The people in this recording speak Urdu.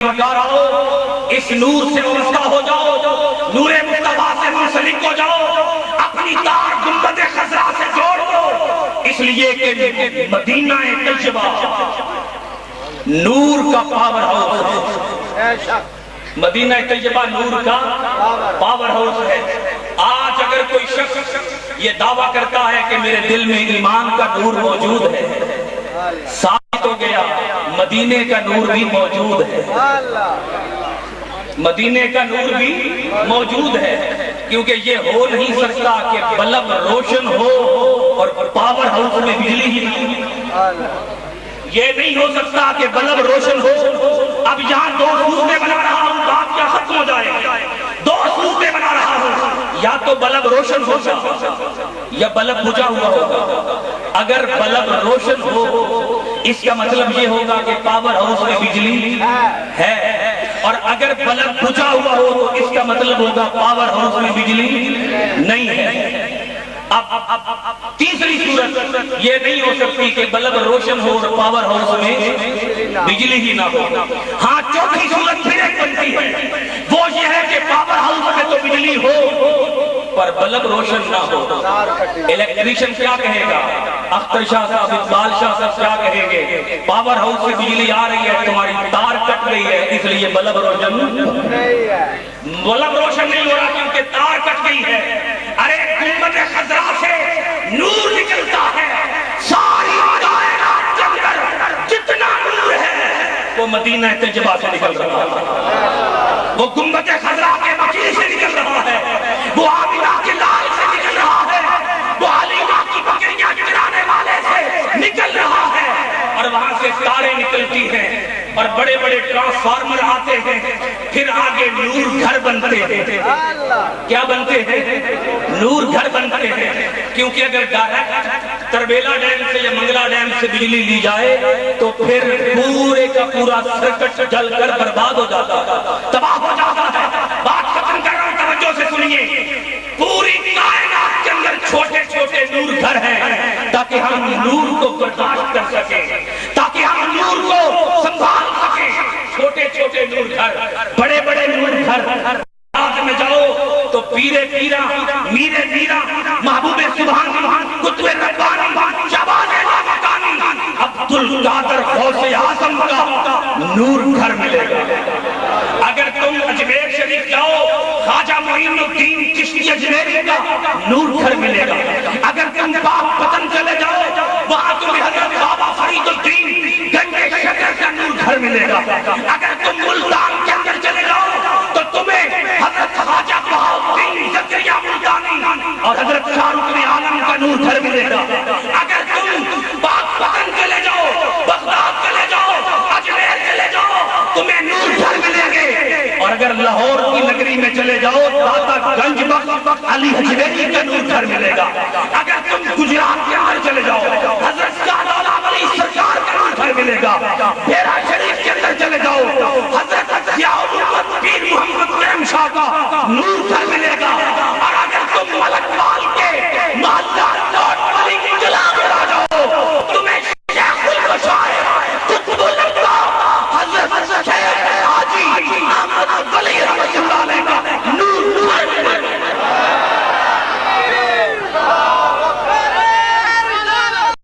بتا رہا ہو، اس نور سے وابستہ ہو جاؤ، نور مصطفیٰ سے منسلک ہو جاؤ، اپنی تار گنبد خضرا سے جوڑ دو، اس لیے کہ مدینہ طیبہ نور کا پاور ہاؤس ہے۔ مدینہ طیبہ نور کا پاور ہاؤس ہے۔ آج اگر کوئی شخص یہ دعویٰ کرتا ہے کہ میرے دل میں ایمان کا نور موجود ہے، ثابت ہو گیا مدینے کا نور بھی موجود ہے۔ مدینے کا نور بھی موجود ہے، کیونکہ یہ ہو نہیں سکتا کہ بلب روشن ہو اور پاور ہاؤس میں بجلی ہی نہیں۔ یہ نہیں ہو سکتا کہ بلب روشن ہو۔ اب یہاں دو صورتیں بنا رہا ہوں، بات کیا ختم ہو جائے، دو صورتیں بنا رہا ہوں، یا تو بلب روشن ہوگا یا بلب بجھا ہوا ہوگا۔ اگر بلب روشن ہو اس کا مطلب یہ ہوگا کہ پاور ہاؤس میں بجلی ہے، اور اگر بلب بجھا ہوا ہو تو اس کا مطلب ہوگا پاور ہاؤس میں بجلی نہیں ہے۔ اب تیسری صورت یہ نہیں ہو سکتی کہ بلب روشن ہو اور پاور ہاؤس میں بجلی ہی نہ ہو۔ ہاں چوتھی صورت پھر ایک بنتی ہے، وہ یہ ہے کہ پاور ہاؤس میں تو بجلی ہو پر بلب روشن نہ ہو۔ الیکٹریشن کیا کہے گا؟ اختر شاہ صاحب، اقبال شاہ صاحب کیا کہیں گے؟ پاور ہاؤس سے بجلی آ رہی ہے، تمہاری تار کٹ گئی ہے، اس لیے بلب روشن نہیں ہے۔ بلب روشن نہیں ہو رہا کیونکہ تار کٹ گئی ہے۔ ارے گنبد خضرا سے نور نکلتا ہے، ساری کائنات کے اندر جتنا نور ہے وہ مدینہ طیبہ سے نکل رہا ہے، وہ گنبد خضرا کے مکی سے نکل رہا ہے، وہ آمنہ کے لال سے نکل رہا ہے، وہ حلیمہ کی بکریاں چرانے والے سے نکل رہا ہے، اور وہاں سے تاریں نکلتی ہیں اور بڑے بڑے ٹرانسفارمر آتے ہیں، پھر آگے نور گھر بنتے ہیں۔ کیا بنتے ہیں؟ نور گھر بنتے ہیں، کیونکہ اگر ڈائریکٹ تربیلا ڈیم سے یا منگلا ڈیم سے بجلی لی جائے تو پھر پورے کا پورا سرکٹ جل کر برباد ہو جاتا ہے، تباہ ہو جاتا ہے۔ بات ختم کر رہا ہوں، توجہ سے سنیے۔ پوری کائنات کے اندر چھوٹے چھوٹے نور گھر ہیں تاکہ ہم نور کو برداشت کر سکیں، تاکہ ہم نور کو سنبھال سکیں۔ چھوٹے چھوٹے نور گھر، بڑے بڑے نور گھر۔ آج میں جاؤ تو پیرے پیرا، میرے میرا، محبوب سبحان، قطب ربانی، شہباز مکانی، عبدالقادر غوث اعظم کا نور گھر ملے گا۔ اگر تم اجمیر شریف جاؤ، خواجہ معین الدین چشتی اجمیری کا نور گھر ملے گا۔ اگر تم پاک پتن چلے جاؤ، وہاں تمہیں حضرت بابا فرید الدین گنج شجر کا نور گھر ملے گا۔ اگر تم ملتان کے اندر چلے جاؤ تو تمہیں حضرت خواجہ بہاؤالدین زکریا ملتانی اور حضرت شاہ رخ عالم کا نور گھر ملے گا۔ اگر تم پاک پتن چلے جاؤ، بغداد چلے جاؤ، اجمیر چلے جاؤ، تمہیں نور گھر ملیں گے۔ اور اگر لاہور کی نگری میں چلے جاؤ، داتا گنج بخش علی حجویری کا نور گھر ملے گا۔ اگر تم گجرات کے اندر چلے جاؤ، حضرت شاہ دولا ولی سرکار کا نور گھر ملے گا۔ ڈیرہ شریف کے اندر چلے جاؤ، حضرت ضیاء الحق پیر محمد کرم شاہ کا نور گھر ملے گا۔